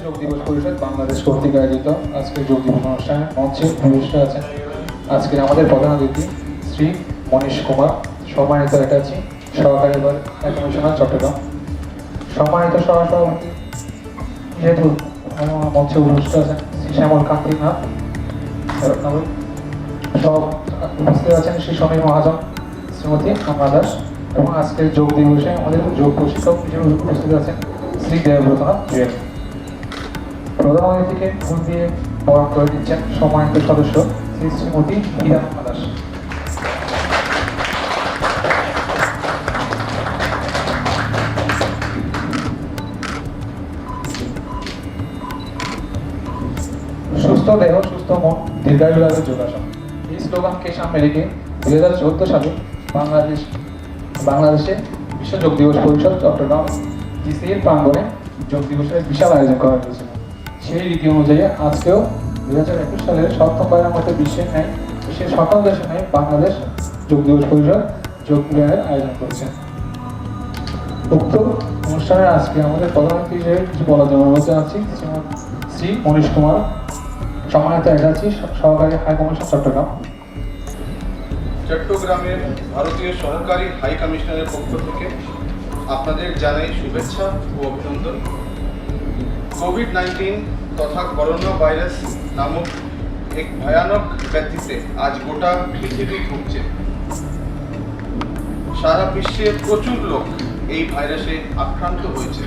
যোগ দিবস পরিষদ বাংলাদেশ কর্তৃক আয়োজিত আজকের যোগ দিবস অনুষ্ঠানে মঞ্চে উপবিষ্ট আছেন আজকের আমাদের প্রধান অতিথি শ্রী মনীশ কুমার, সম্মানিত অ্যাটাচি সহকারী হাই কমিশনার চট্টগ্রাম, সম্মানিত সহসভাপতি যেহেতু মঞ্চে উপবিষ্ট আছেন শ্রী শ্যামল কান্তি নাথ, সব উপস্থিত আছেন শ্রী সমীর মহাজন, শ্রীমতী আম্মা দাস এবং আজকের যোগ দিবসে আমাদের যোগ প্রশিক্ষক হিসেবে উপস্থিত আছেন শ্রী দেবব্রতনাথ জুয়েল। প্রধান অতিথিকে ফুল দিয়ে বরণ করে দিচ্ছেন সম্মানিত সদস্য শ্রী শ্রীমতী হীরা দাস। সুস্থ দেহ সুস্থ মন দীর্ঘায়ু লাভের যোগাসন, এই স্লোগানকে সামনে রেখে 2014 সালে বাংলাদেশে বিশ্ব যোগ দিবস পরিষদ চট্টগ্রাম জিসিএর প্রাঙ্গণে যোগ দিবসের বিশাল আয়োজন করা হয়েছিল। সেই রীতি অনুযায়ী আজকেও 2021 সালের 7ম মধ্যে বিশ্বের সকল দেশের ন্যায় বাংলাদেশ যোগ দিবস পরিষদ যোগ মিলনের আয়োজন করেছে। উক্ত অনুষ্ঠানে আজকে আমাদের প্রধান অতিথি হিসেবে কিছু বলার জন্য অনুরোধ জানাচ্ছি শ্রী মনীশ কুমার, সম্মানিত অ্যাটাচি সহকারী হাই কমিশন চট্টগ্রাম। চট্টগ্রামের ভারতীয় সহকারী হাই কমিশনারের পক্ষ থেকে আপনাদের জানাই শুভেচ্ছা ও অভিনন্দন। কোভিড-19 তথা করোনা ভাইরাস নামক এক ভয়ানক ব্যাধিতে আজ গোটা পৃথিবী ভুগছে। সারা বিশ্বে প্রচুর লোক এই ভাইরাসে আক্রান্ত হয়েছে।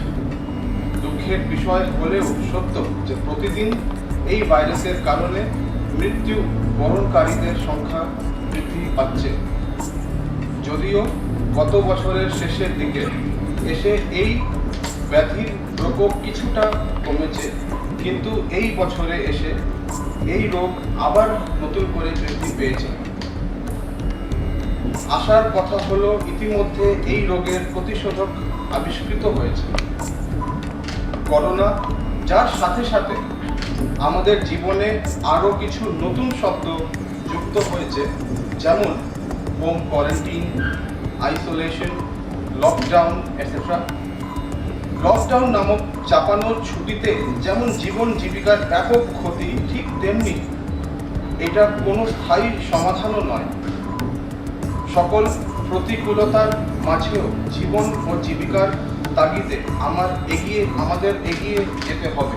দুঃখের বিষয় হলেও সত্য যে প্রতিদিন এই ভাইরাসের কারণে মৃত্যু বরণকারীদের সংখ্যা বৃদ্ধি পাচ্ছে। যদিও গত বছরের শেষের দিকে এসে এই ব্যাধির প্রকোপ কিছুটা কমেছে, কিন্তু এই বছরে এসে এই রোগ আবার নতুন করে বৃদ্ধি পেয়েছে। আশার কথা হলো ইতিমধ্যে এই রোগের প্রতিষেধক আবিষ্কৃত হয়েছে। করোনা যার সাথে সাথে আমাদের জীবনে আরও কিছু নতুন শব্দ যুক্ত হয়েছে, যেমন home quarantine, isolation, lockdown etcetera. Lockdown নামক চাপানোর ছুটিতে যেমন জীবন জীবিকার ব্যাপক ক্ষতি, ঠিক তেমনি এটা কোনো স্থায়ী সমাধানও নয়। সকল প্রতিকূলতার মাঝেও জীবন ও জীবিকার তাগিদে আমাদের এগিয়ে যেতে হবে।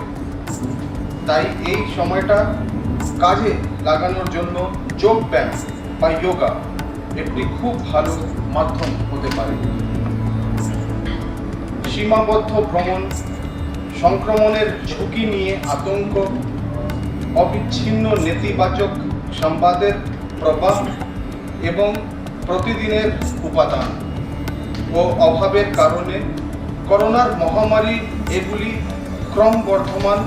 তাই এই সময়টা কাজে লাগানোর জন্য যোগ ব্যায়াম বা যোগা একটি খুব ভালো মাধ্যম হতে পারে। সীমাবদ্ধ ভ্রমণ, সংক্রমণের ঝুঁকি নিয়ে আতঙ্ক, অবিচ্ছিন্ন নেতিবাচক সংবাদের প্রবাহ এবং প্রতিদিনের উপাদান ও অভাবের কারণে করোনার মহামারী এগুলি ক্রমবর্ধমান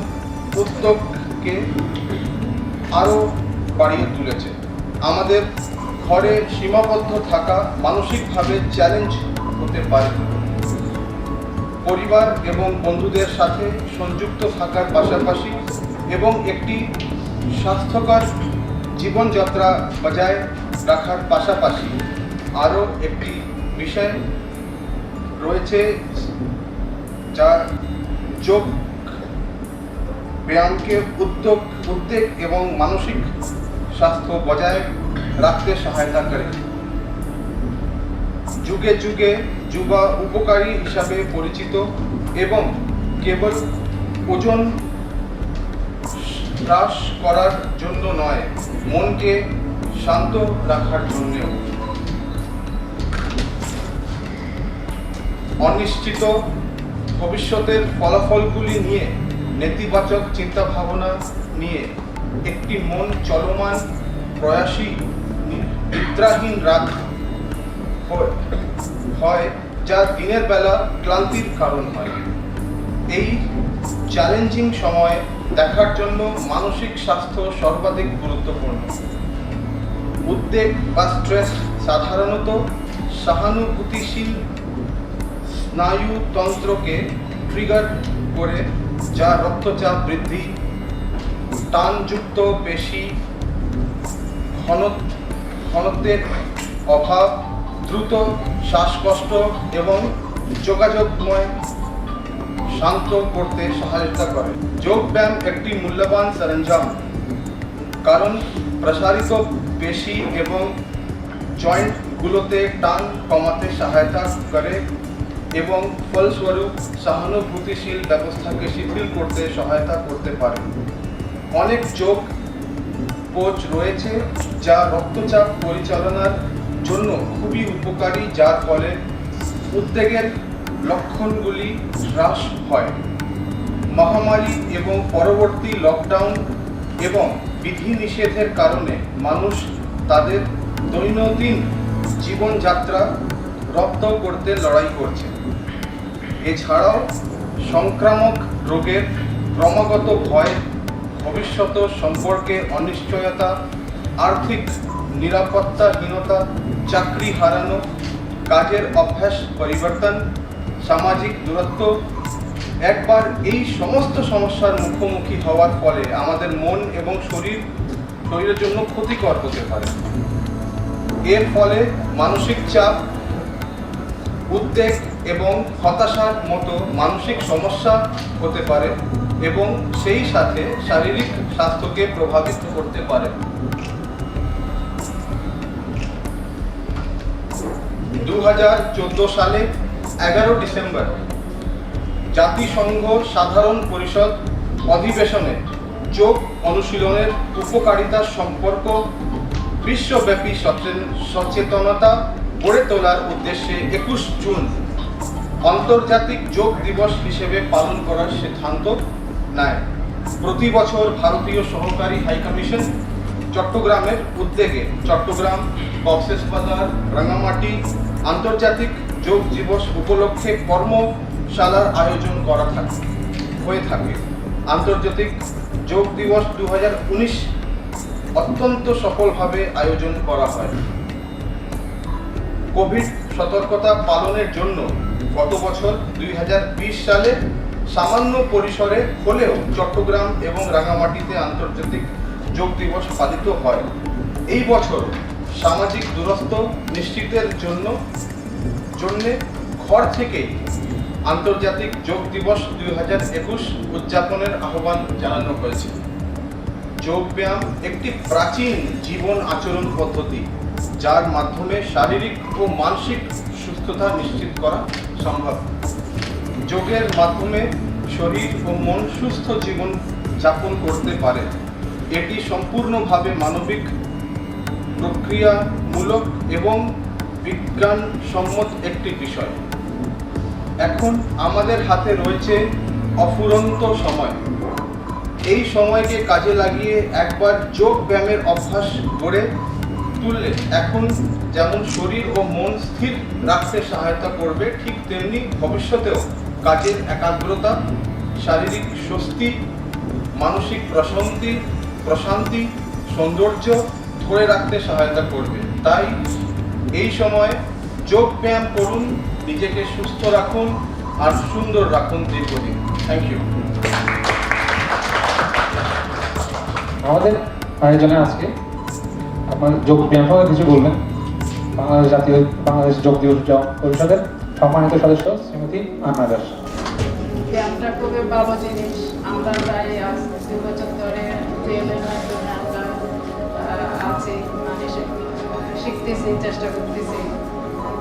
উদ্যোগকে আরও বাড়িয়ে তুলেছে। আমাদের ঘরে সীমাবদ্ধ থাকা মানসিকভাবে চ্যালেঞ্জ হতে পারে। পরিবার এবং বন্ধুদের সাথে সংযুক্ত থাকার পাশাপাশি এবং একটি স্বাস্থ্যকর জীবনযাত্রা বজায় রাখার পাশাপাশি আরও একটি বিষয় রয়েছে যা যোগ ব্যায়ামকে উদ্বেগ এবং মানসিক স্বাস্থ্য বজায় রাখতে সহায়তা করে। যুগে যুগে যোগা উপকারী হিসাবে পরিচিত এবং কেবল ওজন হ্রাস করার জন্য নয়, মনকে শান্ত রাখার জন্যও। অনিশ্চিত ভবিষ্যতের ফলাফলগুলি নিয়ে নেতিবাচক চিন্তাভাবনা নিয়ে একটি মন চলমান, প্রয়াসী, নিদ্রাহীন রাত হয় যা দিনের বেলা ক্লান্তির কারণ হয়। এই চ্যালেঞ্জিং সময় দেখার জন্য মানসিক স্বাস্থ্য সর্বাধিক গুরুত্বপূর্ণ। উদ্বেগ বা স্ট্রেস সাধারণত সহানুভূতিশীল স্নায়ুতন্ত্রকে ট্রিগার করে, যা রক্তচাপ বৃদ্ধি, টানযুক্ত পেশি, ঘনত্বের অভাব, দ্রুত শ্বাসকষ্ট এবং যোগাযোগময় শান্ত করতে সহায়তা করে। যোগ ব্যায়াম একটি মূল্যবান সরঞ্জাম, কারণ প্রসারিত পেশি এবং জয়েন্টগুলোতে টান কমাতে সহায়তা করে এবং ফলস্বরূপ সহানুভূতিশীল ব্যবস্থাকে শিথিল করতে সহায়তা করতে পারে। অনেক যোগ কোচ রয়েছে যা রক্তচাপ পরিচালনার জন্য খুবই উপকারী, যার ফলে উদ্বেগের লক্ষণগুলি হ্রাস হয়। মহামারী এবং পরবর্তী লকডাউন এবং বিধিনিষেধের কারণে মানুষ তাদের দৈনন্দিন জীবনযাত্রা রপ্ত করতে লড়াই করছে। এছাড়াও সংক্রামক রোগের ক্রমাগত ভয়, ভবিষ্যৎ সম্পর্কে অনিশ্চয়তা, আর্থিক নিরাপত্তাহীনতা, চাকরি হারানো, কাজের অভ্যাস পরিবর্তন, সামাজিক দূরত্ব, একবার এই সমস্ত সমস্যার মুখোমুখি হওয়ার ফলে আমাদের মন এবং শরীরের জন্য ক্ষতিকর হতে পারে। এর ফলে মানসিক চাপ, উদ্বেগ এবং হতাশার মতো মানসিক সমস্যা হতে পারে এবং সেই সাথে শারীরিক স্বাস্থ্যকে প্রভাবিত করতে পারে। 2014 সালে 11 ডিসেম্বর জাতিসংঘ সাধারণ পরিষদ অধিবেশনে যোগ অনুশীলনের উপকারিতা সম্পর্ক বিশ্বব্যাপী সচেতনতা গড়ে তোলার উদ্দেশ্যে 21 জুন আন্তর্জাতিক যোগ দিবস হিসেবে পালন করার সিদ্ধান্ত নেয়। প্রতি বছর ভারতীয় সহকারী হাইকমিশন চট্টগ্রামের উদ্যোগে চট্টগ্রাম, কক্সবাজার, রাঙ্গামাটি আন্তর্জাতিক যোগ দিবস উপলক্ষে কর্মশালার আয়োজন হয়ে থাকে। আন্তর্জাতিক যোগ দিবস 2019 অত্যন্ত সফলভাবে আয়োজন করা হয়। কোভিড সতর্কতা পালনের জন্য গত বছর 2020 সালে সামান্য পরিসরে হলেও চট্টগ্রাম এবং রাঙ্গামাটিতে আন্তর্জাতিক যোগ দিবস পালিত হয়। এই বছর সামাজিক দূরত্ব নিশ্চিতের জন্য ঘর থেকে আন্তর্জাতিক যোগ দিবস 2021 উদযাপনের আহ্বান জানানো হয়েছে। যোগ ব্যায়াম একটি প্রাচীন জীবন আচরণ পদ্ধতি, যার মাধ্যমে শারীরিক ও মানসিক সুস্থতা নিশ্চিত করা সম্ভব। যোগের মাধ্যমে শরীর ও মন সুস্থ জীবন যাপন করতে পারে। এটি সম্পূর্ণভাবে মানবিক, প্রক্রিয়ামূলক এবং বিজ্ঞানসম্মত একটি বিষয়। এখন আমাদের হাতে রয়েছে অফুরন্ত সময়। এই সময়কে কাজে লাগিয়ে একবার যোগ ব্যায়ামের অভ্যাস গড়ে তুললে এখন যেমন শরীর ও মন স্থির রাখতে সহায়তা করবে, ঠিক তেমনি ভবিষ্যতেও কাজের একাগ্রতা, শারীরিক স্বস্তি, মানসিক প্রশান্তি, সৌন্দর্য ধরে রাখতে সহায়তা করবে। তাই এই সময় যোগ ব্যায়াম করুন, নিজেকে সুস্থ রাখুন আর সুন্দর রাখুন দীর্ঘদিন। Thank you. আমাদের আয়োজনে আজকে আপনার যোগ ব্যায়াম সম্পর্কে কিছু বলবেন বাংলাদেশ যোগ দিবস পরিষদের সম্মানিত সদস্য শ্রীমতী আন্না দাস। ব্যায়ামটা খুবই ভালো জিনিস। আমরা প্রায় আজ 2 বছর ধরে জেলের মাধ্যমে আমরা আছি, মানে শিখতেছি, চেষ্টা করতেছি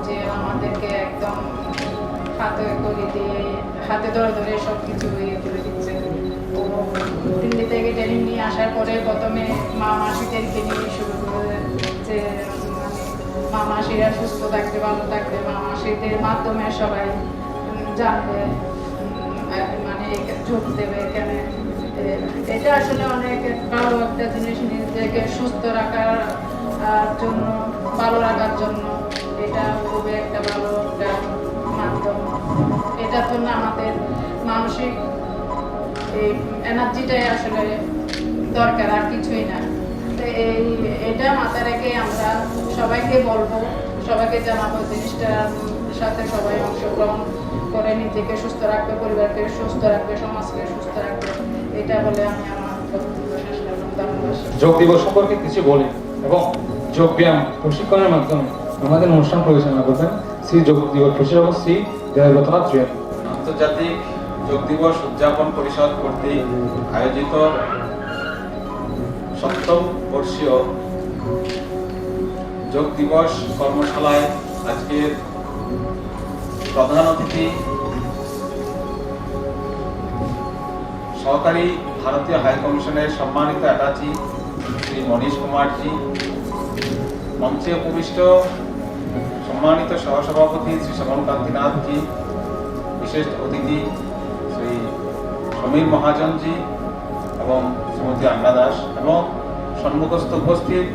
যে আমাদেরকে একদম হাতে করে দিয়ে হাতে ধরে ধরে সব কিছু ইয়ে করে দিচ্ছে। তো দিল্লি থেকে ট্রেনিং নিয়ে আসার পরে প্রথমে মা মাসিদেরকে নিয়ে শুরু করে যে মা মাসিরা সুস্থ থাকবে, ভালো থাকবে, মা মাসিদের মাধ্যমে সবাই জানবে, মানে যোগ দেবে এখানে। এটা আসলে অনেক ভালো একটা জিনিস, নিজেকে সুস্থ রাখার জন্য, ভালো রাখার জন্য এটা খুবই একটা ভালো একটা মাধ্যম। এটার জন্য আমাদের মানসিক এই এনার্জিটাই আসলে দরকার, আর কিছুই না। এটা মাথায় রেখে আমরা সবাইকে বলবো, সবাইকে জানাবো জিনিসটার সাথে সবাই অংশগ্রহণ করে নিজেকে সুস্থ রাখবে, পরিবারকে সুস্থ রাখবে, সমাজকে সুস্থ রাখবে। এটা বলে আমি আমার বক্তব্য শেষ করলাম। ধন্যবাদ। যোগ দিবস সম্পর্কে কিছু বলেন এবং যোগ ব্যায়াম প্রশিক্ষণের মাধ্যমে আমাদের অনুষ্ঠান পরিচালনা করবেন শ্রী যোগ দিবস প্রশিক্ষক শ্রী দেবরতনাথ জৈন। আন্তর্জাতিক যোগ দিবস উদযাপন পরিষদ কর্তৃক আয়োজিত 7ম বর্ষীয় যোগ দিবস কর্মশালায় আজকের প্রধান অতিথি সহকারী ভারতীয় হাই কমিশনের সম্মানিত অ্যাটাচি শ্রী মনীষ কুমারজি, মঞ্চে উপবিষ্ট সম্মানিত সহসভাপতি শ্রী সমন কান্তিনাথজি, বিশেষ অতিথি শ্রী সমীর মহাজনজি এবং শ্রীমতী আন্না দাস এবং সম্মুখস্থ উপস্থিত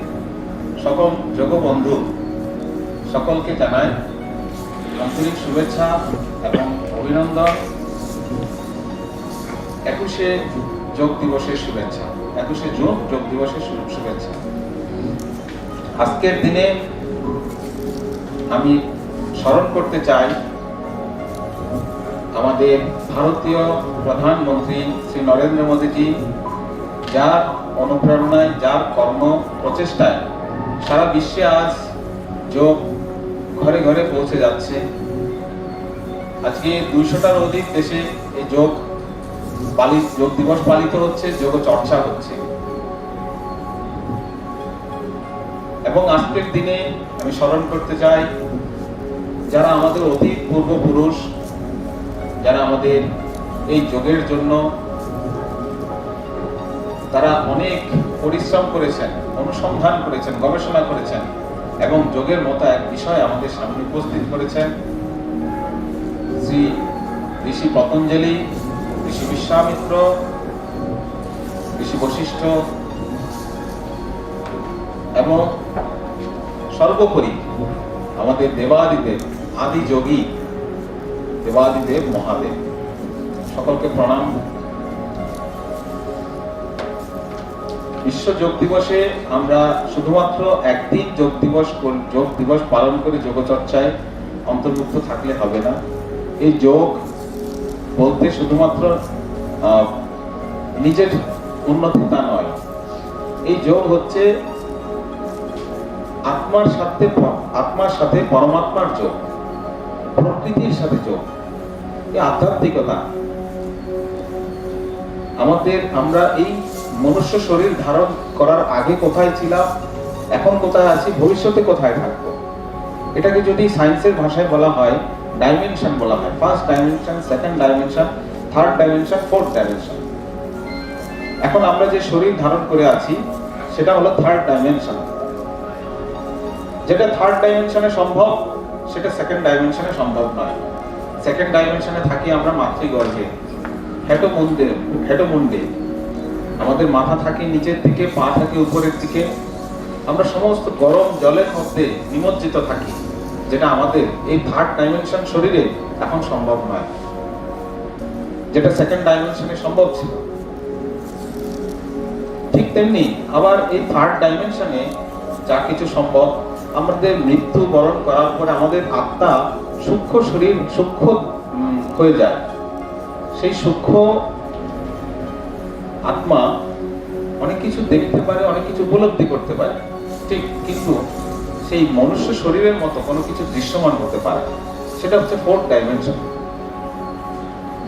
সকল যোগবন্ধু সকলকে জানাই আন্তরিক শুভেচ্ছা এবং অভিনন্দন। 21শে যোগ দিবসের শুভেচ্ছা, 21শে জুন যোগ দিবসের শুভেচ্ছা। আজকের দিনে আমি স্মরণ করতে চাই আমাদের ভারতীয় প্রধানমন্ত্রী শ্রী নরেন্দ্র মোদীজি, যার অনুপ্রেরণায়, যার কর্ম প্রচেষ্টায় সারা বিশ্বে আজ যোগ ঘরে ঘরে পৌঁছে যাচ্ছে। আজকে 200টার অধিক দেশে এই যোগ দিবস পালিত হচ্ছে, যোগ চর্চা হচ্ছে। এবং আজকের দিনে আমি স্মরণ করতে চাই যারা আমাদের অতীত পূর্বপুরুষ, যারা আমাদের এই যোগের জন্য তারা অনেক পরিশ্রম করেছেন, অনুসন্ধান করেছেন, গবেষণা করেছেন এবং যোগের মতো এক বিষয় আমাদের সামনে উপস্থিত করেছেন। শ্রী ঋষি পতঞ্জলি, ঋষি বিশ্বামিত্র, ঋষি বশিষ্ঠ এবং সর্বোপরি আমাদের দেবাদিদেব, আদি যোগী দেবাদিদেব মহাদেব, সকলকে প্রণাম। বিশ্ব যোগ দিবসে আমরা শুধুমাত্র একদিন যোগ দিবস পালন করে যোগ চর্চায় অন্তর্ভুক্ত থাকলে হবে না। এই যোগ বলতে শুধুমাত্র নিজের উন্নতি তা নয়, এই যোগ হচ্ছে আত্মার সাথে পরমাত্মার যোগ, প্রকৃতির সাথে যোগ, এই আধ্যাত্মিকতা। আমরা এই মনুষ্য শরীর ধারণ করার আগে কোথায় ছিলাম, এখন কোথায় আছি, ভবিষ্যতে কোথায় থাকবো, এটাকে যদি সায়েন্সের ভাষায় বলা হয় ডাইমেনশন বলা হয়। First dimension, second dimension, third dimension, fourth dimension. এখন আমরা যে শরীর ধারণ করে আছি সেটা হলো থার্ড ডাইমেনশন। যেটা থার্ড ডাইমেনশনে সম্ভব সেটা সেকেন্ড ডাইমেনশনে সম্ভব নয়। সেকেন্ড ডাইমেনশনে থাকি আমরা মাতৃগর্ভে, হেটোমুন্ডে। আমাদের মাথা থাকে নিচের দিকে, পা থাকে উপরের দিকে। আমরা সমস্ত গরম জলের মধ্যে নিমজ্জিত থাকি, যেটা আমাদের এই থার্ড ডাইমেনশন শরীরে এখন সম্ভব নয়, যেটা সেকেন্ড ডাইমেনশনে সম্ভব ছিল। ঠিক তেমনি আবার এই থার্ড ডাইমেনশনে যা কিছু সম্ভব, আমাদের মৃত্যু বরণ করার পরে আমাদের আত্মা সূক্ষ্ম হয়ে যায়। সেই সূক্ষ্ম আত্মা অনেক কিছু দেখতে পারে, অনেক কিছু উপলব্ধি করতে পারে, ঠিক, কিন্তু সেই মনুষ্য শরীরের মতো কোনো কিছু দৃশ্যমান হতে পারে। সেটা হচ্ছে ফোর্থ ডাইমেনশন,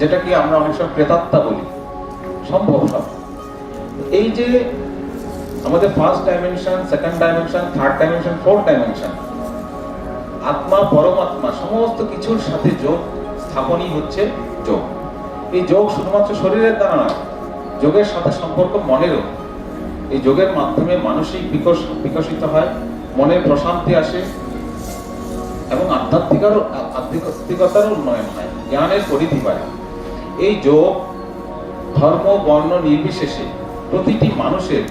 যেটা কি আমরা অনেক সময় প্রেতাত্মা বলি। সম্ভব সব। এই যে আমাদের first dimension, second dimension, third dimension, fourth dimension, আত্মা, পরমাত্মা সমস্ত কিছুর সাথে যোগ স্থাপনই হচ্ছে যোগ। এই যোগ শুধুমাত্র শরীরের দ্বারা নয়, যোগের সাথে সম্পর্ক মনেরও। এই যোগের মাধ্যমে মানসিক বিকশিত হয়, মনের প্রশান্তি আসে এবং আধ্যাত্মিকতার উন্নয়ন হয়, জ্ঞানের পরিধি বাড়ে। এই যোগ ধর্ম বর্ণ নির্বিশেষে প্রতিটি মানুষের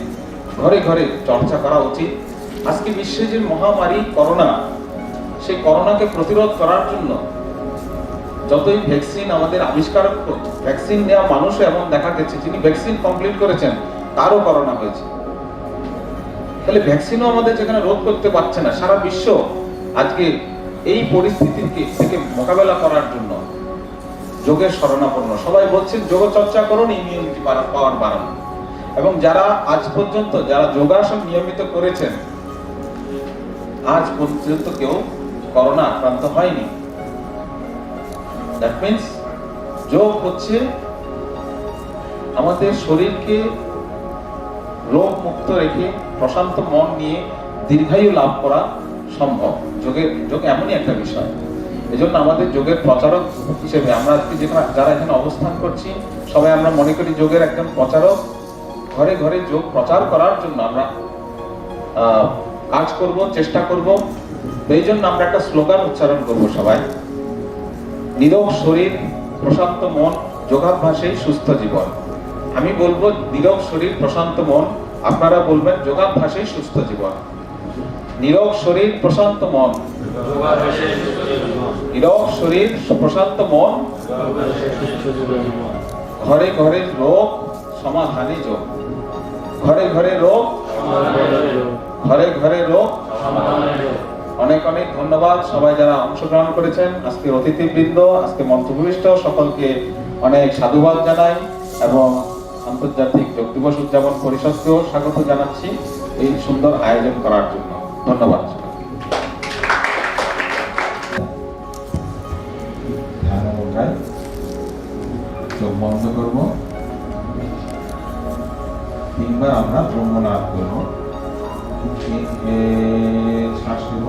ঘরে ঘরে চর্চা করা উচিত। আজকে বিশ্বে যে মহামারী করোনা, সেই করোনাকে প্রতিরোধ করার জন্য যতই ভ্যাকসিন আমাদের আবিষ্কার, ভ্যাকসিন নেওয়া মানুষও এমন দেখা গেছে যিনি ভ্যাকসিন কমপ্লিট করেছেন তারও করোনা হয়েছে। তাহলে ভ্যাকসিনও আমাদের যেখানে রোধ করতে পারছে না, সারা বিশ্ব আজকে এই পরিস্থিতিকে থেকে মোকাবেলা করার জন্য যোগের শরণাপন্ন। সবাই বলছেন যোগ চর্চা করুন, ইমিউনিটি পাওয়ার বাড়ান। এবং যারা আজ পর্যন্ত যারা যোগাসন নিয়মিত করেছেন, আজ পর্যন্ত কেউ করোনা আক্রান্ত হয়নি। দ্যাট মিন্স যোগ হচ্ছে আমাদের শরীরকে রোগ মুক্ত রেখে প্রশান্ত মন নিয়ে দীর্ঘায়ু লাভ করা সম্ভব। যোগ এমনই একটা বিষয়। এজন্য আমাদের যোগের প্রচারক হিসেবে আমরা আজকে যারা এখানে অবস্থান করছি, সবাই আমরা মনে করি যোগের একজন প্রচারক। ঘরে ঘরে যোগ প্রচার করার জন্য আমরা কাজ করব, চেষ্টা করব। এই জন্য আমরা একটা স্লোগান উচ্চারণ করব সবাই, নিরোগ শরীর প্রশান্ত মন, যোগাভ্যাসেই সুস্থ জীবন। আমি বলবো নিরোগ শরীর প্রশান্ত মন, আপনারা বলবেন যোগাভ্যাসেই সুস্থ জীবন। নিরোগ শরীর প্রশান্ত মন, নিরোগ শরীর প্রশান্ত মন, ঘরে ঘরে রোগ সমাধানে যোগ। ঘরে ঘরে রোগ, ঘরে ঘরে রোগ। অনেক অনেক ধন্যবাদ সবাই যারা অংশগ্রহণ করেছেন, আজকে অতিথিবৃন্দ, আজকে মঞ্চভূমিষ্ঠ সকলকে অনেক সাধুবাদ জানাই এবং আন্তর্জাতিক যোগ দিবস উদযাপন পরিষদকেও স্বাগত জানাচ্ছি এই সুন্দর আয়োজন করার জন্য। ধন্যবাদ। ধ্যান মুদ্রায় চোখ বন্ধ করব, তিনবার আমরা ব্রহ্মনাদ করব। শ্বাস নেব,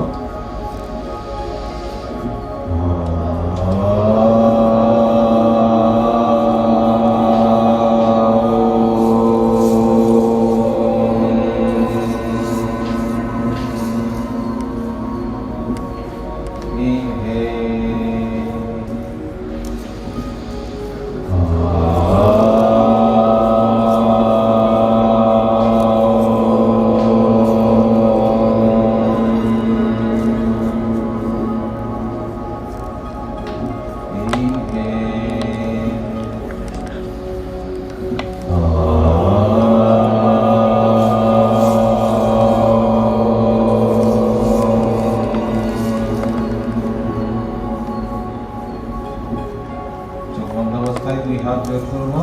দুই হাত বের করব,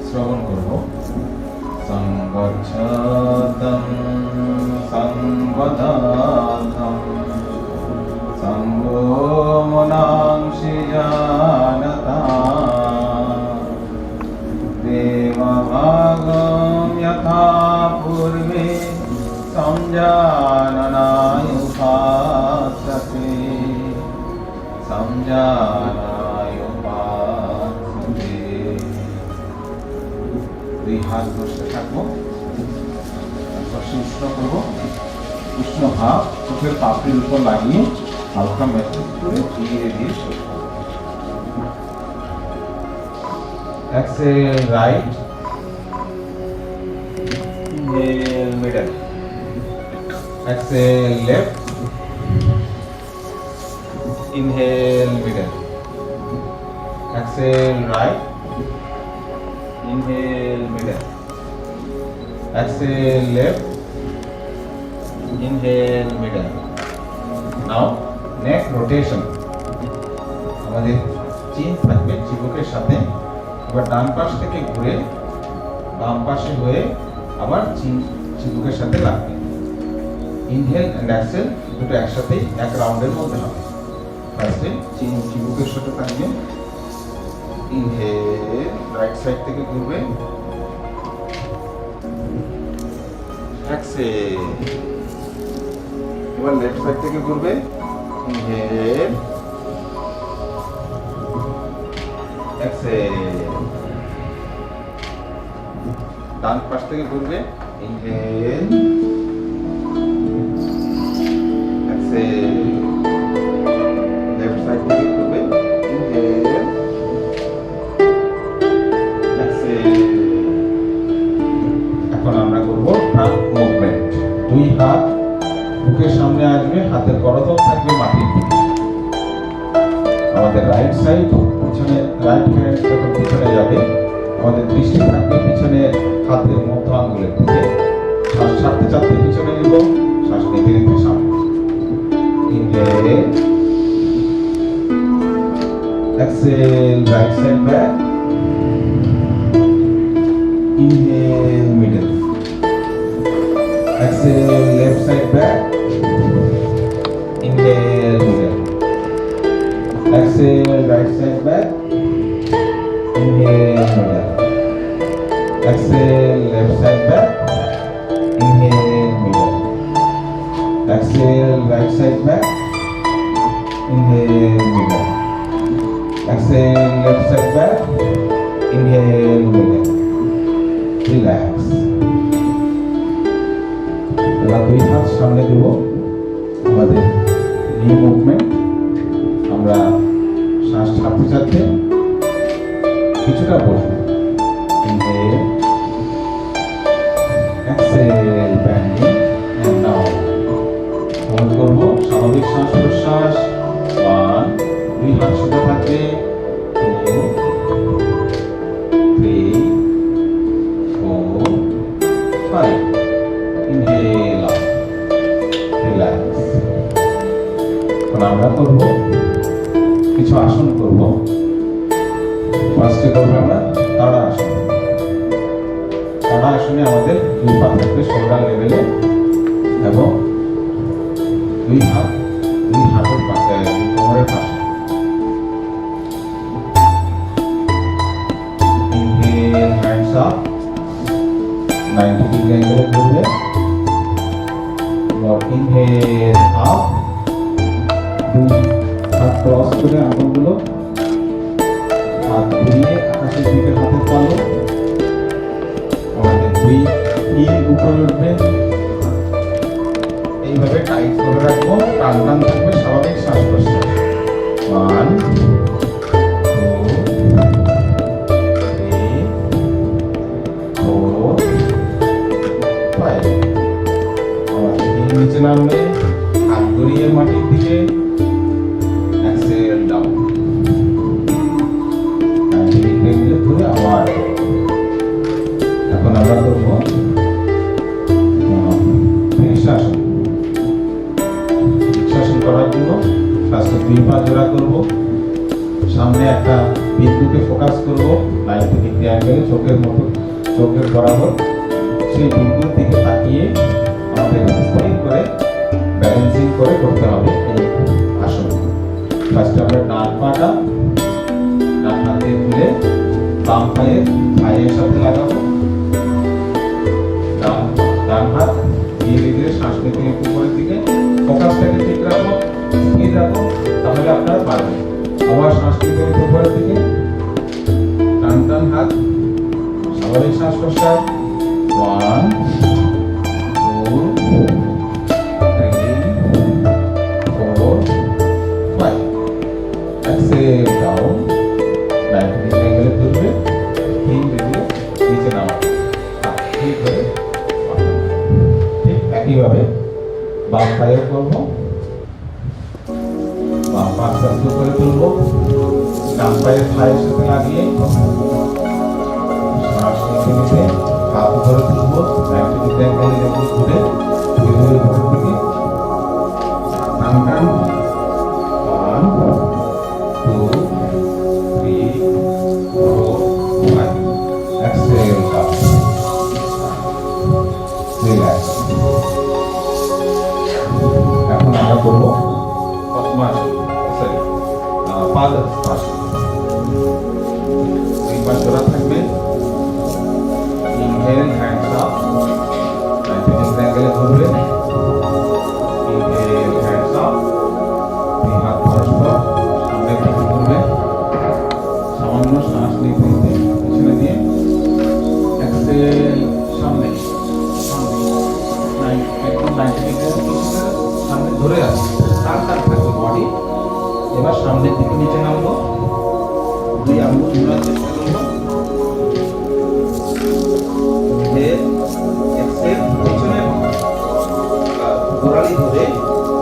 শ্রবণ করব। সংগচ্ছাদং সংবদাধং সঙ্গো মনাংসি জানতা দেবভাগম যথা পূর্বে সংজাননায় উপাসতে সংজানায় উপাসতে। দুই হাত বসে থাকবো, পাশে উষ্ণ করবো। উষ্ণ ভাব চোখের পাপড়ির উপর লাগিয়ে হালকা ম্যাসেজ করে ধীরে ধীরে শেষ করবো। Exhale right, inhale middle, exhale left, inhale middle, exhale right, inhale middle, exhale left, inhale middle. Now neck rotation, আমাদের চিন থাকবে চিবুকের সাথে। এবার ডান পাশ থেকে ঘুরে বাম পাশে হয়ে আবার চিবুকের সাথে লাগবে। ইনহেল এন্ড এক্সহেল দুটো একসাথে এক রাউন্ডের মধ্যে হবে। ফার্স্টে চিবুকের সাথে থাকবে, ইনহেল রাইট সাইড থেকে ঘুরবে, এক্সহেল এবার লেফট সাইড থেকে ঘুরবে, ইনহেল এক্সহেল ডান পাশ থেকে ঘুরবে, ইনহেল এক্সহেল লেফট সাইড থেকে ঘুরবে, ইনহেল এক্সহেল। এখন আমরা করব ট্রাঙ্ক মুভমেন্ট। দুই হাত বুকের সামনে আসবে, হাতের করতল থাকবে মাটির দিকে। আমাদের রাইট সাইড পিছনে, রাইট হ্যান্ড যখন পিছনে যাবে আমাদের দৃষ্টি থাকবে পিছনের হাতের মধ্য আঙ্গুলের দিকে। শ্বাস ছাড়তে ছাড়তে পিছনে নিব, শ্বাস নিতে নিতে সামনে। Inhale exhale right side back, inhale middle, exhale left side back, inhale middle, exhale Exhale, right side back. Inhale, middle. Exhale, left side back. Inhale, middle. Exhale, right side back. Inhale, middle. Exhale, left side back. Inhale, middle. Relax. এবার দুই হাত সামনে দেব, আমাদের নি movement. আমরা শ্বাস ছাড়তে ছাড়তে কিছুটা বসবো। Inhale, exhale, bending and down. সহজ করবো স্বাভাবিক শ্বাস প্রশ্বাস। 1, দুই হাত সোজা থাকবে। 2, 3, 4, 5. Inhale out. Relax. এখন আমরা করবো কিছু আসন করবো। ফার্স্টে করবো আমরা তাড়া আসন। তাড়া আসনে আমাদের দুই পা থাকবে শোল্ডার লেভেলে এবং দুই হাতের পাশে, কোমরের পাশে। Inhale, hands up. 90 degree angle করবে। और inhale up, দুই হাত ক্রস করে আঙ্গুলগুলো হাত ঘুরিয়ে আকাশের দিকে হাতের তালু, আমাদের দুই হিল উপরে উঠবে। এইভাবে টাইট করে রাখবো, টান টান থাকবে, স্বাভাবিক শ্বাস প্রশ্বাস। 1, 2, 3, 4, 5. আমাদের হিল নিচে নামবে, হাত ঘুরিয়ে মাটির দিকে। Exhale down. ধরে আবার এখন আমরা করবো বৃক্ষাসন। বৃক্ষাসন করার জন্য ফার্স্টে দুই পা জোড়া করবো। সামনে একটা বিন্দুকে ফোকাস করবো 90 ডিগ্রি অ্যাঙ্গেলে, চোখের বরাবর। সেই বিন্দুর দিকে তাকিয়ে আমাদের স্থির করে ব্যালেন্সিং করে করতে হবে এই আসন। ফার্স্টে আমরা ডান পাটা ডান হাতে তুলে বাম পায়ের সাথে লাগাবো। ডান হাত ধীরে ধীরে শ্বাস নিতে উপরের দিকে। ফোকাসটাকে ঠিক রাখো, স্থির রাখো, তাহলে আপনারা পারবেন। আবার শ্বাস নিতে উপরের দিকে। ডান হাত, স্বাভাবিক শ্বাস প্রশ্বাস। 1, 2, 3, 4, 5. Exhale down. 90 degree angle তুলবে, হিল দিয়ে নিচে নামাবে। ঠিক করে ঠিক একইভাবে বাম পায়ে করবো। বাম পা আস্তে করে তুলবো, ডান পায়ের থায়ের সাথে লাগিয়ে শ্বাস নিতে নিতে হাত উপরে তুলবো। 90 ডিগ্রি অ্যাঙ্গেলে যখন ঘুরে ধীরে ধীরে উপরের দিকে টান টান। 1, 2, 3, 4, 5. Exhale down. Relax. এখন আমরা করবো পদ্মাসন, সরি পাদহস্তাসন। দুই পা জোড়া থাকবে। Inhale, hands up. 90 degree angle ঘুরবে। Inhale, hands up. দুই হাত পরস্পর সামনের দিকে ঘুরবে। সামান্য শ্বাস নিতে নিতে পিছনে দিয়ে। এক্সহেল, সামনে একদম 90 ডিগ্রি সামনে ধরে আছে, টান টান থাকবে বডি। এবার সামনের দিকে নিচে নামবো, দুই আঙ্গুল ঘোরার চেষ্টা করবো। এক্সহেল, পিছনে গোড়ালি ধরে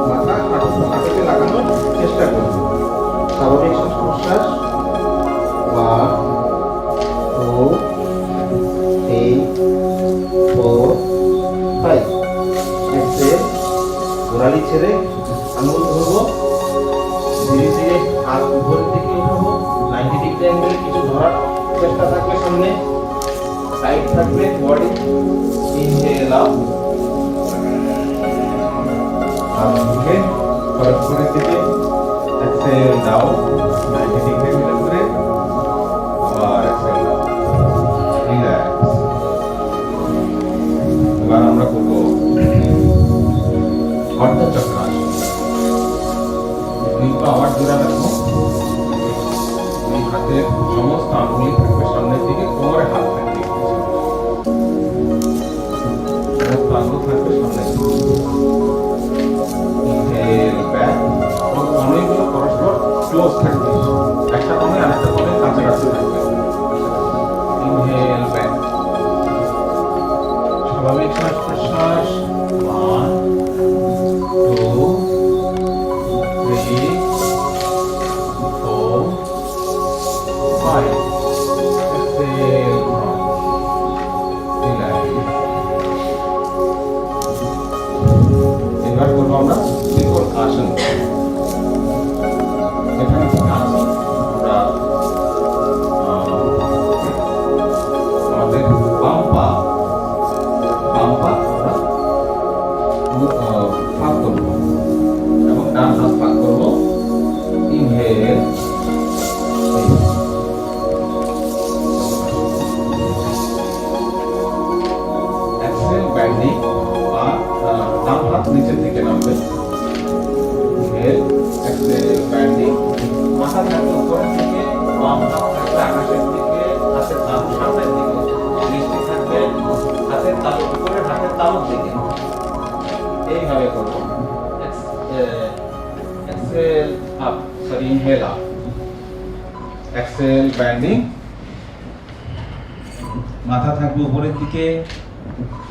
মাথা হাঁটুতে লাগানোর চেষ্টা করবো। স্বাভাবিক শ্বাস প্রশ্বাস। 1, 2, 3, 4, 5. এক্সহেল, গোড়ালি ছেড়ে আঙুল ধরবো। ধীরে ধীরে হাত উপরের দিকে উঠাবো। 90 ডিগ্রি অ্যাঙ্গেলে কিছু ধরার চেষ্টা থাকবে, সামনে টাইট থাকবে বডি। ইনহেল আপ, হাত ঢুকে পরস্পরের দিকে। এক্সহেল এক্সেল ডাউন 90 ডিগ্রি মিলে করে আবার এক্সেল ডাউন রিল্যাক্স। এবার আমরা করব অর্ধচক্রাসন। দুই পা আবার জোড়া রাখবো, দুই হাতের সমস্ত আঙ্গুলি থাকবে সামনের দিকে, কোমরে হাত থাকবে, সমস্ত আঙ্গুল থাকবে সামনের দিকে। ইনহেল ব্যাক, অনেকগুলো পরস্পর ক্লোজ থাকবে, একটা কোণে আরেকটা কোণে কাছাকাছি থাকবে। ইনহেল ব্যাক, স্বাভাবিক শ্বাস প্রশ্বাস। 1 2 3 4 5 exhale from relax। এবার করবো আমরা ত্রিকোণ আসন। এখানে থেকে আসি আমরা আমাদের বাম পা আমরা ফাঁক করবো এবং ডান হাত ফাঁক করবো। ইনহেল, এক্সেল ব্যান্ডিং, আর ডান হাত নিচের দিকে নামবে। ইনহেল, এক্সেল ব্যান্ডিং, মাথা থাকবে উপরের দিকে, বাম হাত থাকবে আকাশের দিকে, হাতের তালু সামনের দিকে, দৃষ্টি থাকবে হাতের তালু উপরে, হাতের তালুর দিকে। এইভাবে করবো। Exhale up, sorry inhale up, exhale bending, মাথা থাকবে উপরের দিকে।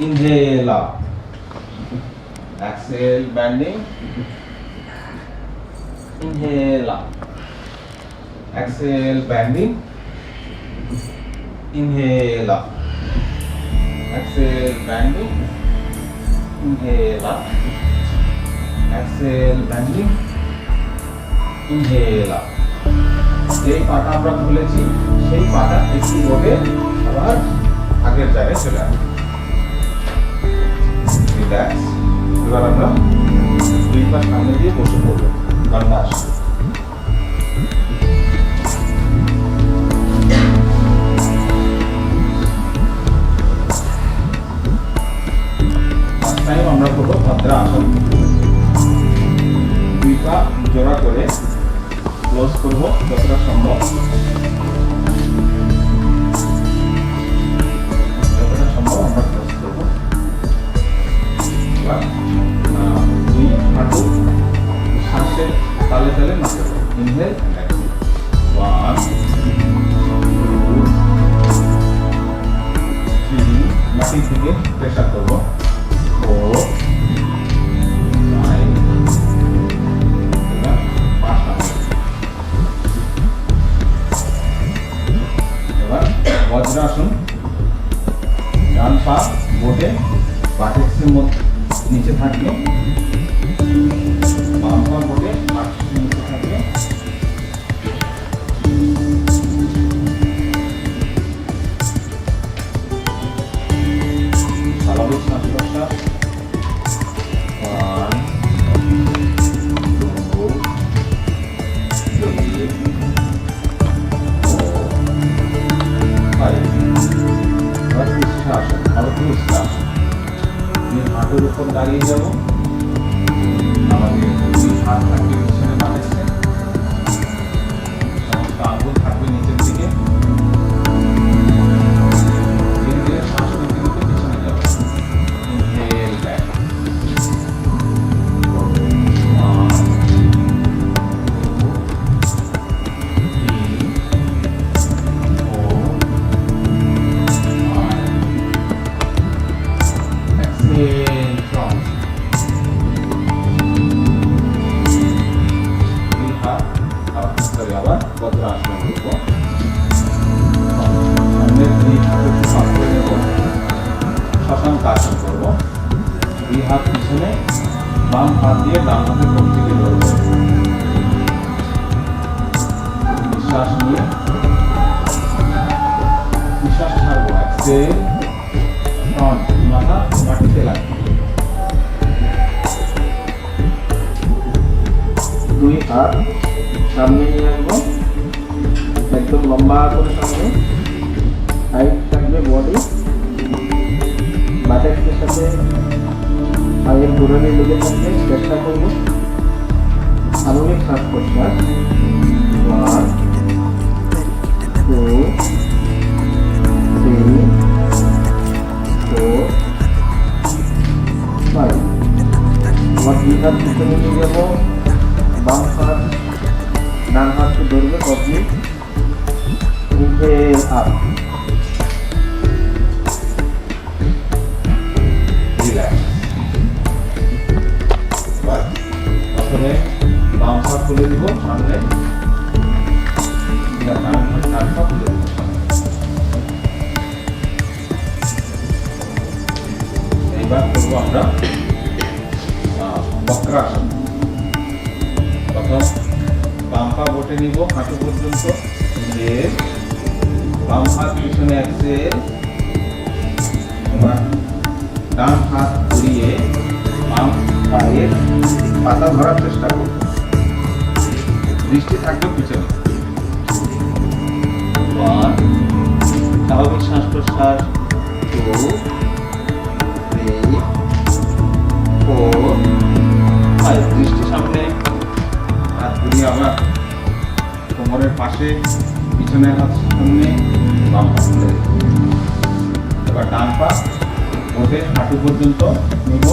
Inhale up, exhale bending, inhale up, exhale bending, inhale up, exhale bending, inhale up, exhale bending, inhale up. যেই পাটা আমরা খুলেছি সেই পাটা একটু ওঠে আবার আগের জায়গায় চলে আসে। রিল্যাক্স। এবার আমরা দুই পা সামনে দিয়ে বসে পড়বো বান্দাস। টাইম আমরা করবো ভদ্রা আসন। দুই পা জোড়া করে ক্লোজ করবো যতটা সম্ভব, আমরা ক্লোজ করবো। এবার দুই হাঁটু শ্বাসের তালে তালে নাচবে। ইনহেল, 1 2 3, মাটির দিকে প্রেসার করবো। 4 5, এবার 5 এবার বজ্রাসন। ডান পা বোটে বাটেক্সের মধ্যে নিচে থাকবে, বাম পা বোটে বাটেক্সের নিচে থাকবে। স্বাভাবিক শ্বাস প্রশ্বাস। 1 2 3 4 5। হাঁটুর উপর দাঁড়িয়ে যাব, আমাদের দুই হাত থাকবে পিছনে বাঁধেছে, সমস্ত আঙ্গুল থাকবে নিচের দিকে। ধীরে ধীরে শ্বাস নিতে নিতে পিছনে যাবে। ইনহেল ব্যাক, 2 হাত পিছনে, বাম হাত দিয়ে ডান হাতের কোণ থেকে ধরবো। নিঃশ্বাস নিয়ে নিঃশ্বাস ছাড়বো। এক্সেল, ফ্রন্ট, মাথা মাটিতে লাগবে। 2 আর সামনে নিয়ে আসবো, একদম লম্বা করে সামনে, হাইট থাকবে বডি, বাটেক্সের সাথে পায়ের গোড়ালি লেগে থাকবে। চেষ্টা করবো স্বাভাবিক শ্বাস প্রশ্বাস। 1 2 3 4 5। আমার দুই হাত পিছনে নিয়ে যাবো, বাম হাত ডান হাতকে ধরবে, কমপ্লিট। Inhale up, relax. প্রথমে বাম হাত তুলে দিব সামনে, ডান হাত তুলে দিব সামনে। এইবার করবো আমরা বক্রাসন। প্রথম বাম পা বটে নিব হাঁটু পর্যন্ত, বাম হাত পিছনে এক্সেল, এবার ডান হাত ঘুরিয়ে বাম পায়ের পাতা ধরার চেষ্টা করব, দৃষ্টি থাকবে পিছনে। 1 স্বাভাবিক শ্বাস প্রশ্বাস, 2 3 4 5। দৃষ্টি সামনে, হাত ঘুরিয়ে আবার কোমরের পাশে, পিছনের হাত সামনে, বাম হাত তুলে দেব। এবার ডান পা ওঠে হাঁটু পর্যন্ত নিব,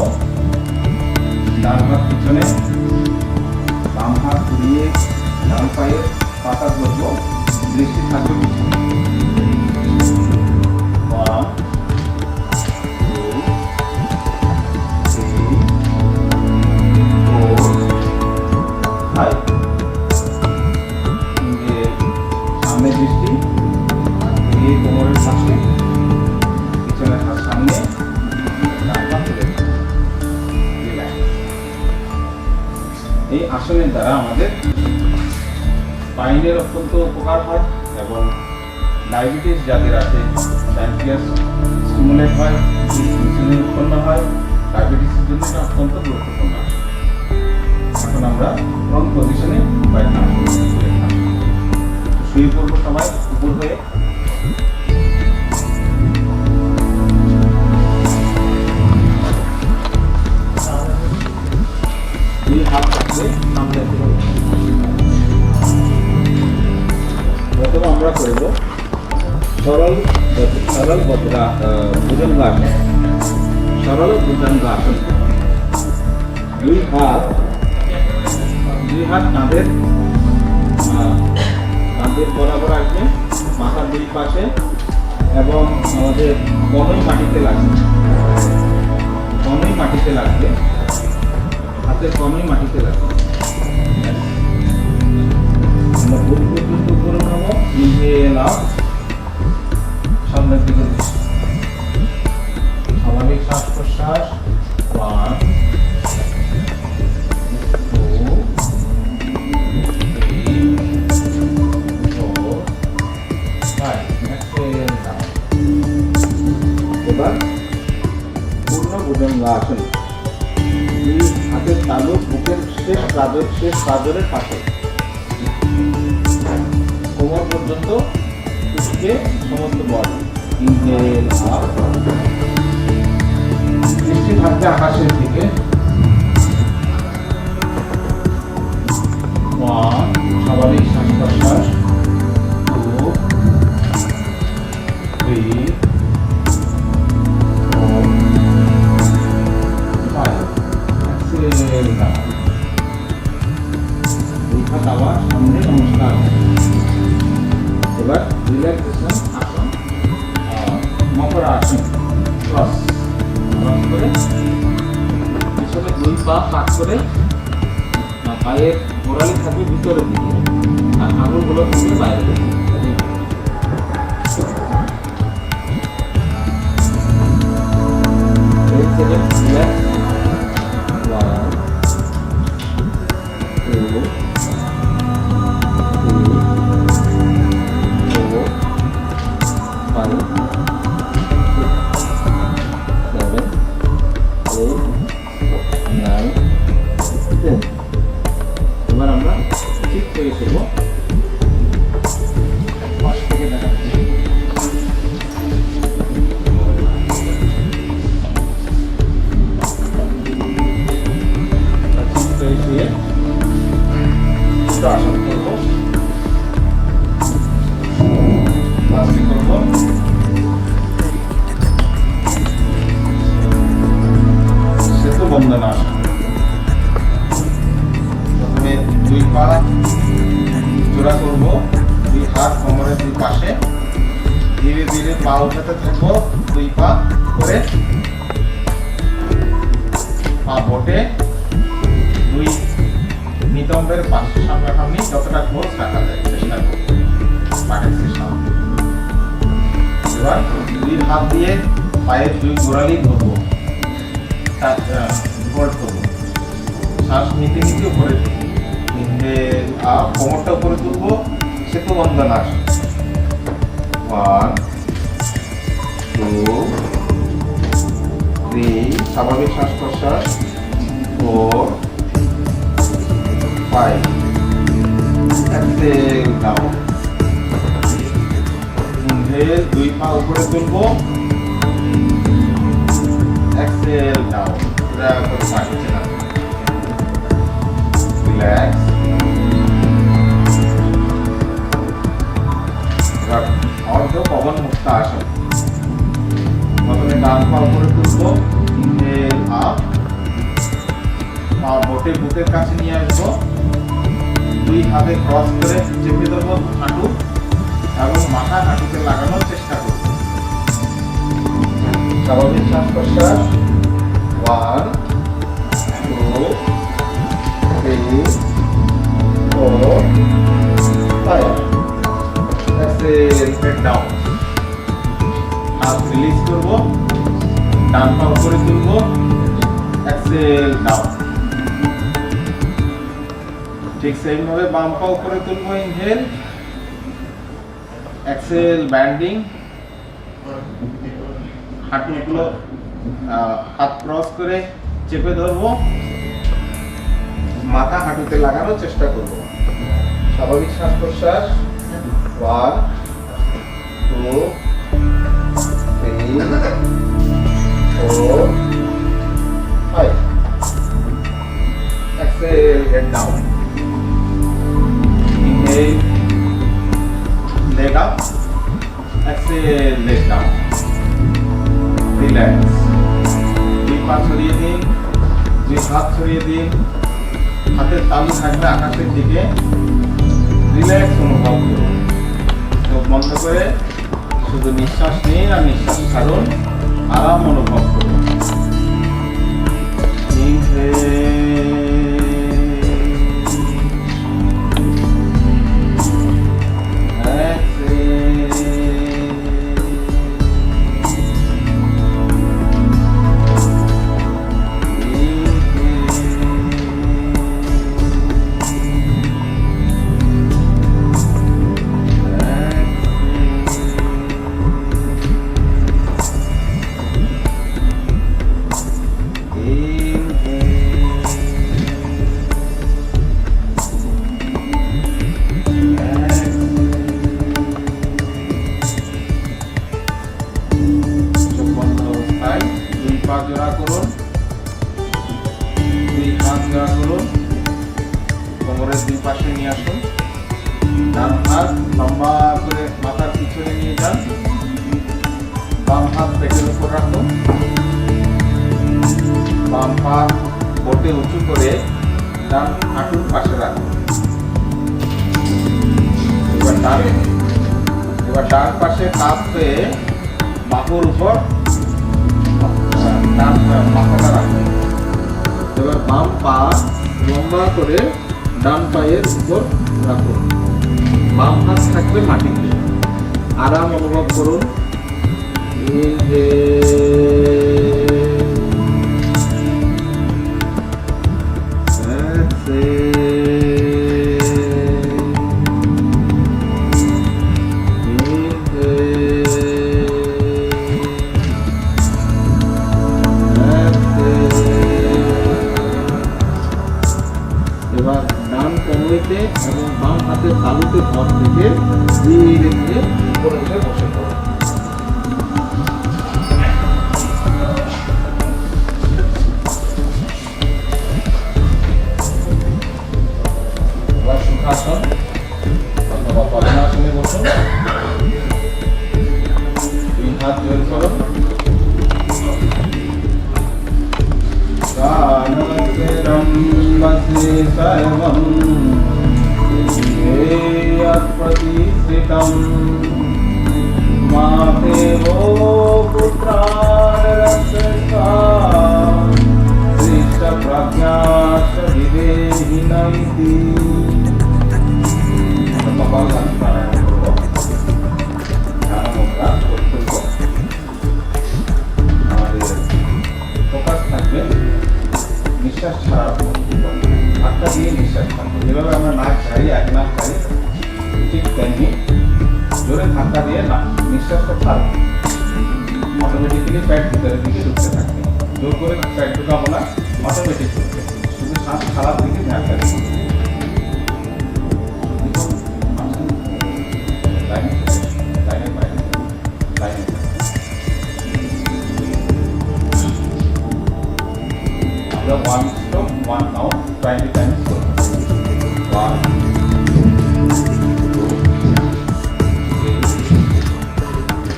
ডান হাত পিছনে, বাম হাত ঘুরিয়ে ডান পায়ের পাতা ধরব, দৃষ্টি থাকবে পিছনে। 1 2 3 4 5। সামনে দৃষ্টি, এই কোমরের পাশে, পিছনের হাত সামনে, ডান পা তুলে দেব। রিল্যাক্স। এই আসনের দ্বারা আমাদের স্পাইনের অত্যন্ত উপকার হয় এবং ডায়াবেটিস যাদের আছে প্যানক্রিয়াস স্টিমুলেট হয়, ইনসুলিন উৎপন্ন হয়, ডায়াবেটিসের জন্য এটা অত্যন্ত গুরুত্বপূর্ণ। এখন আমরা প্রন পজিশনে শুয়ে পড়বো সবাই উপর হয়ে। দুই হাত থাকবে সামনে। প্রথমে আমরা করব সরল ভুজঙ্গাসন। সরল ভুজঙ্গাসন। দুই হাত কাঁধের বরাবর আসবে, মাথার দুই পাশে, এবং আমাদের কনুই মাটিতে লাগবে, হাতের কনুই মাটিতে লাগবে। আমরা বুক পর্যন্ত করে নেব, ইনহেল আপ, সামনের দিকে স্বাভাবিক শ্বাস প্রশ্বাস। 1 2 3 4 5। Exhale down. এবার পূর্ণ ভুজঙ্গাসন। এই হাতের তালু বুকের শেষ পাঁজরের পাশে, কোমর পর্যন্ত উঠবে সমস্ত বডি। ইনহেল আপ, দৃষ্টি থাকবে আকাশের দিকে। 1 স্বাভাবিক শ্বাস প্রশ্বাস। 2 3 4 5। Exhale down. দুই হাত আবার সামনে, নমস্কার। এবার রিল্যাক্সেশন আসন, মকর আসন। ক্রস করে পিছনে দুই পা কাট করে পায়ের গোড়ালি থাকবে ভিতরের দিকে আর আঙুলগুলো থাকবে বাইরের দিকে। এবার আমরা পাশে ধীরে ধীরে পা উঠাতে থাকবো, 2 পা করে পা বটে 2 নিতম্বের পাশে সামনাসামনি যতটা ক্লোজ রাখা যায় চেষ্টা করবো পায়ের সামনে। এবার 2 হাত দিয়ে পায়ের 2 গোড়ালি ধরবো, হোল্ড করবো, শ্বাস নিতে নিতে উপরে ইনহেল আপ, কোমরটা উপরে তুলবো, সেতু বন্ধন আস। 1 2 3 স্বাভাবিক শ্বাস প্রশ্বাস, 4 5 এক্সেল ডাউন। ইনহেল 2 পা উপরে তুলবো, এক্সেল ডাউন। পুরা করে পাঠিয়ে না, রিল্যাক্স। এবার অর্ধ পবন মুক্ত আসন। প্রথমে ডান পা উপরে তুলবো, ইনহেল আপ, পা বটে বুকের কাছে নিয়ে আসবো, 2 হাতে ক্রস করে চেপে ধরবো হাঁটু এবং মাথা হাঁটুতে লাগানোর চেষ্টা করবো। স্বাভাবিক শ্বাস প্রশ্বাস, 1 2 3 4 5 এক্সেল, হেড ডাউন। হাত রিলিজ করবো, ডান পা উপরে তুলবো, এক্সেল ডাউন। ঠিক সেম ভাবে বাম পা উপরে তুলবো, ইনহেল, এক্সেল ব্যান্ডিং। হাঁটুগুলো হাত ক্রস করে চেপে ধরবো, মাথা হাঁটুতে লাগানোর চেষ্টা করবো। স্বাভাবিক শ্বাস প্রশ্বাস, 1 2 3 4 5 exhale, head down. Inhale, leg up, exhale, leg down. Relax. 2 পা ছড়িয়ে দিন, 2 হাত ছড়িয়ে দিন, হাতের তালু থাকবে আকাশের দিকে। রিল্যাক্স অনুভব করুন, চোখ বন্ধ করে শুধু নিঃশ্বাস নিন আর নিঃশ্বাস ছাড়ুন, আরাম অনুভব করুন। জোড়া করুন, 2 হাত জোড়া করুন, কোমরের 2 পাশে নিয়ে আসুন, ডান হাত লম্বা করে মাথার পিছনে নিয়ে যান, বাম হাত পেটের উপর রাখুন, বাম পা বটে উঁচু করে ডান হাঁটুর পাশে রাখুন। এবার ডান পাশে কাঁধ পেয়ে বাহুর উপর মাথাটা রাখুন। এবার বাম পা লম্বা করে ডান পায়ের উপর রাখুন, বাম হাত থাকবে মাটিতে। আরাম অনুভব করুন। এবার ডান কোমরেতে এবং বাম হাতের তালুতে ধর থেকে ধীরে ধীরে উপরে উঠে বসে পড়ো। এবার সুখাসন অথবা পদ্মাসনে বসুন, 2 হাত জোর করুন, सर्वं प्रतिष्ठितम् নিঃশ্বাসটা ছাড়বে, অটোমেটিক্যালি পেট ভিতরের দিকে ঢুকতে থাকবে। জোর করে পেট ঢুকাবো না, অটোমেটিক ঢুকবে। শুধু শ্বাস ছাড়ার দিকে ধ্যান রাখবে। লাইনের বাইরে, লাইনের আমরা 1 stop 1 now 20 times করব। 1 2 3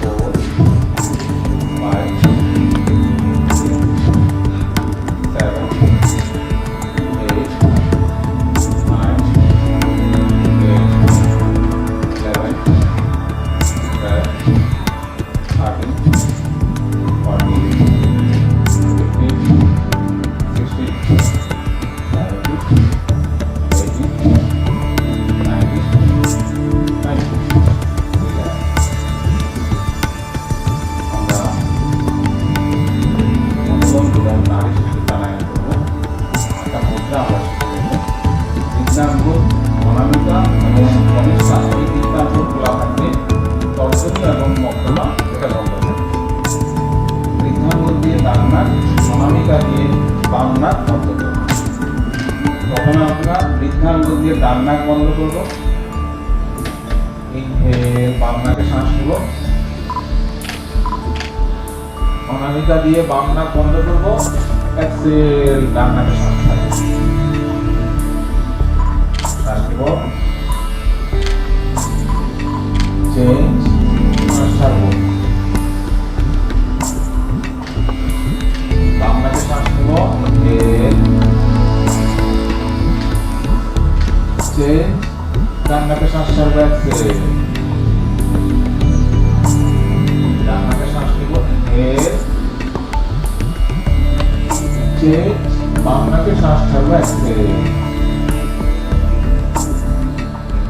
4 5 6 7 8 9 10 11 12 13 14 15 16 17 18 19 20 আমরা অনুলোম বিলোম নাড়ি শক্তি প্রাণায়াম করবো। একটা মুদ্রা আমরা শিখবো। বৃদ্ধাঙ্গুল, অনামিকা এবং কনিষ্ঠা এই তিনটা আঙ্গুল খোলা থাকবে, তর্জনী এবং মধ্যমা এটা বন্ধ থাকবে। বৃদ্ধাঙ্গুল দিয়ে ডান নাক, অনামিকা দিয়ে বাম নাক বন্ধ করবো। প্রথমে আমরা বৃদ্ধাঙ্গুল দিয়ে ডান নাক বন্ধ করবো। ইনহেল, বাম নাকে শ্বাস নেব। অনামিকা দিয়ে বাম নাক বন্ধ করবো। এক্সেল, ডান নাকে শ্বাস ছাড়বো। শ্বাস নেব, চেঞ্জ, শ্বাস ছাড়বো। বাম নাকে শ্বাস নেব, ইনহেল, চেঞ্জ, ডান নাকে শ্বাস ছাড়বো। এক্সেল, ডান নাকে শ্বাস নেব, ইনহেল, চেঞ্জ, বাম নাকে শ্বাস ছাড়বো। Exhale,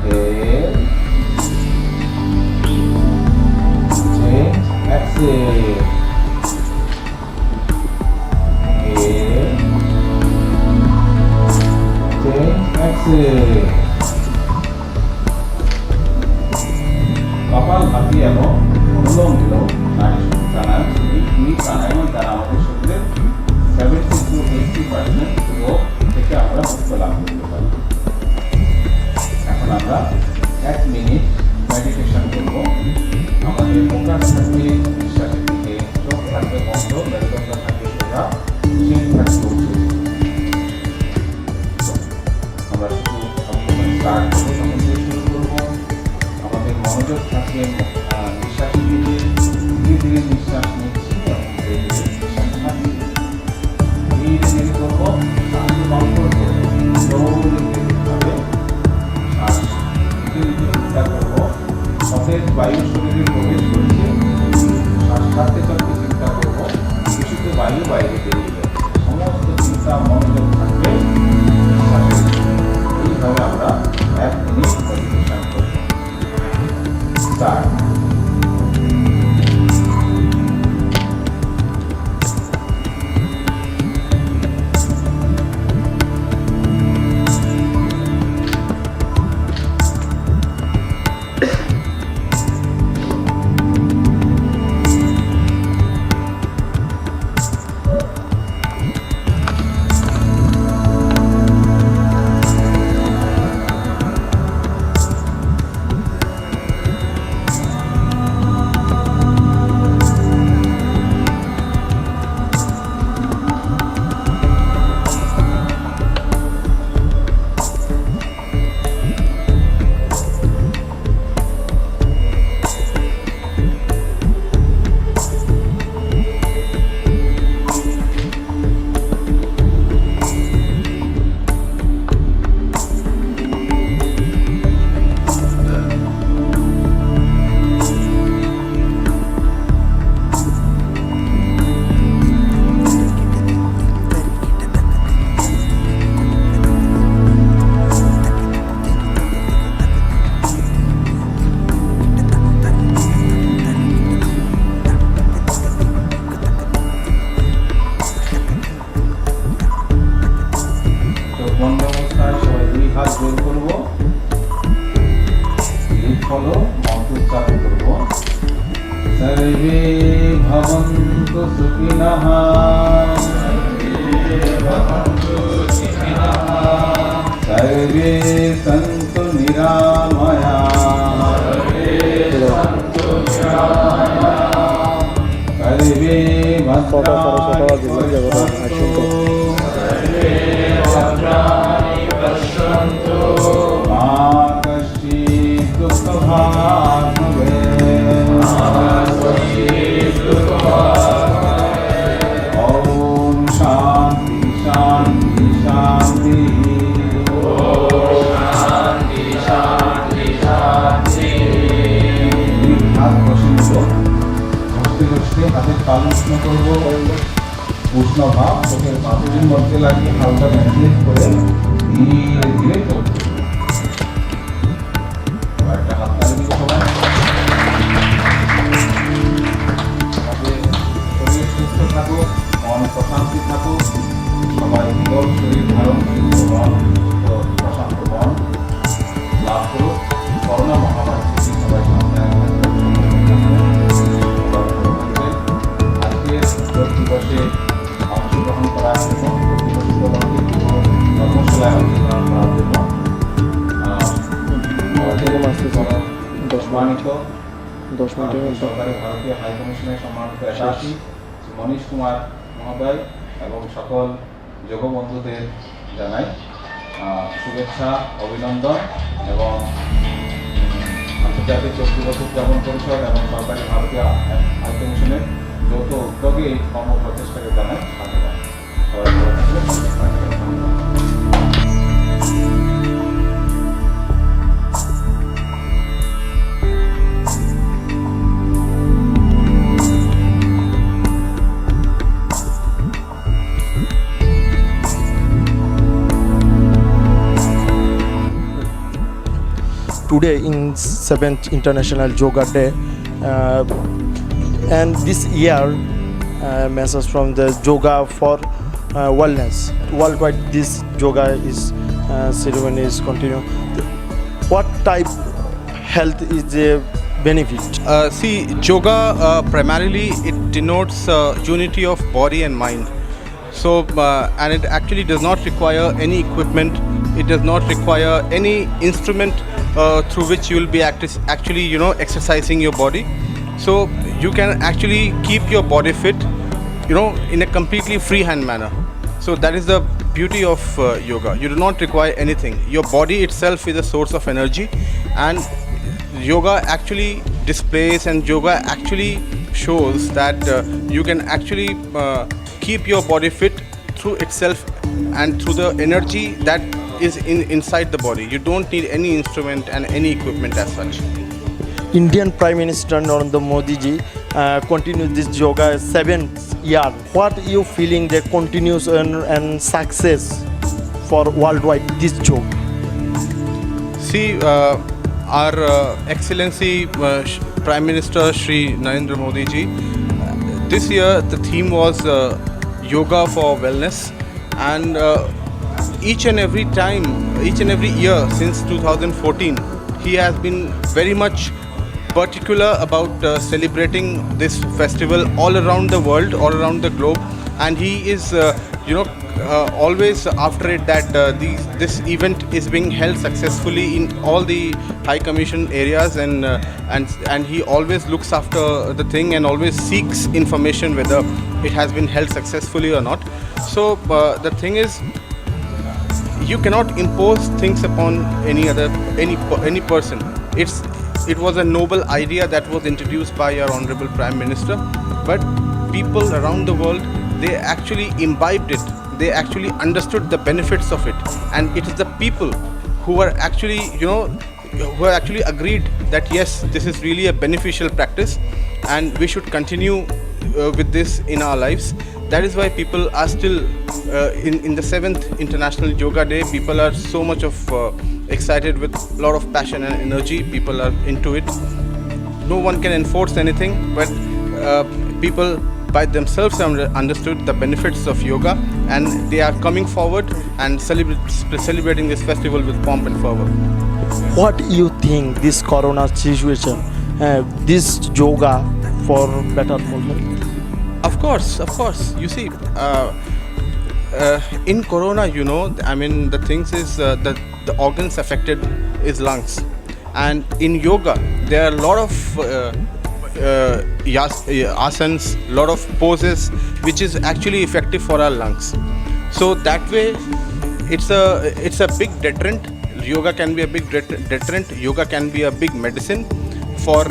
inhale, change, exhale, inhale, change, exhale. Kapalbhati এবং অনুলোম বিলোম নাড়ি শক্তি প্রাণায়াম, এই দুই প্রাণায়ামের দ্বারা আমাদের শরীরের 70 to 80% রোগ থেকে আমরা মুক্ত লাভ করতে পারি। এখন আমরা 1 মিনিট মেডিটেশন করব। আমাদের ফোকাস থাকবে নিঃশ্বাসের দিকে, চোখ থাকবে বন্ধ, মেরুদণ্ড থাকবে সোজা, শিং থাকবে উঁচু। আমরা শুধু স্টার্ট করবো, তখন দিয়ে শুরু করবো। আমাদের মনোযোগ থাকবে নিঃশ্বাসের দিকে, ধীরে ধীরে নিঃশ্বাস নিচ্ছি এবং ধীরে ধীরে নিঃশ্বাস ছাড়ছি। ধীরে ধীরে করবো, শ্বাস বন্ধ করবো, slowly হবে। শ্বাস ধীরে ধীরে চিন্তা করবো, সতেজ বায়ু শরীরে প্রবেশ করছে, सर्वे भवन्तु सुखिनः सर्वे सन्तु निरामयाः सर्वे भद्राणि पश्यन्तु मा कश्चित् दुःखभाग् ॐ शान्ति शान्ति शान्ति हाथ বসিয়ে ঘষতে ঘষতে হাতের তালু উষ্ণ করবো উষ্ণ ভাব চোখের পাথরের মধ্যে লাগিয়ে হালকা ভেন্টিলেট করে ধীরে ধীরে করবো একটা হাত তালি দিব সবাই আমাদের শরীর সুস্থ থাকুক মন প্রশান্তি থাকুক সবাই নিরব শরীর ধারণ সুস্থ মন প্রশান্ত মন লাভ করুক করোনা মহামারী থেকে সবাই সামনে আজকের যোগ দিবসে অংশগ্রহণ করার এবং কর্মশালায় অংশগ্রহণ করার জন্য সরকারি ভারতীয় হাই কমিশনের সম্মানিত অ্যাটাচি মনীষ কুমার মহোদয় এবং সকল যোগ বন্ধুদের জানাই শুভেচ্ছা অভিনন্দন এবং আন্তর্জাতিক যোগ দিবস উদযাপন পরিষদ এবং সরকারি ভারতীয় হাই কমিশনের যৌথ উদ্যোগে এই কর্ম প্রচেষ্টাকে জানাই সাধুবাদ। সবাই ভালো থাকবেন, সুস্থ থাকবেন। Today in 7th International Yoga Day, and this year message from the Yoga for Wellness. Worldwide this yoga is ceremony is continue. What type health is the benefit? See, yoga primarily it denotes unity of body and mind. So, and it actually does not require any equipment. It does not require any instrument through which you will be actually, exercising your body. So you can actually keep your body fit, in a completely freehand manner. So that is the beauty of yoga. You do not require anything. Your body itself is a source of energy, and yoga actually displays and yoga actually shows that you can actually keep your body fit through itself and through the energy that is inside the body. You don't need any instrument and any equipment as such. Indian Prime Minister Narendra Modi ji continues this yoga 7th year. What you feeling the continuous and success for worldwide this yoga? See, our Excellency Prime Minister Shri Narendra Modi ji, this year the theme was yoga for wellness, and each and every year since 2014 he has been very much particular about celebrating this festival all around the world, all around the globe, and he is always after it that this event is being held successfully in all the High Commission areas, and he always looks after the thing and always seeks information whether it has been held successfully or not. So the thing is, you cannot impose things upon any person. It was a noble idea that was introduced by our Honorable Prime Minister, but people around the world, they actually imbibed it. They actually understood the benefits of it, and it is the people who are actually, who are actually agreed that yes, this is really a beneficial practice, and we should continue with this in our lives. That is why people are still in the 7th International Yoga Day. People are so much of excited with a lot of passion and energy. People are into it. No one can enforce anything, but people by themselves have understood the benefits of yoga, and they are coming forward and celebrating this festival with pomp and fervor. What you think this corona situation, this yoga for better movement? Of course. You see, in Corona, you know, I mean, the things is the organs affected is lungs, and in yoga there are a lot of asanas, lot of poses, which is actually effective for our lungs. So that way, it's a big deterrent. Yoga can be a big deterrent. Yoga can be a big medicine for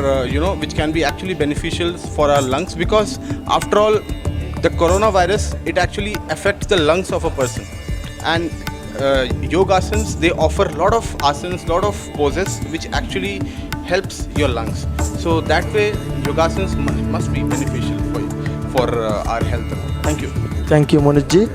which can be actually beneficial for our lungs, because after all, the coronavirus, it actually affects the lungs of a person, and yogasanas, they offer a lot of asanas, lot of poses which actually helps your lungs. So that way, yogasanas must be beneficial for our health. Thank you. Thank you, Manoj ji.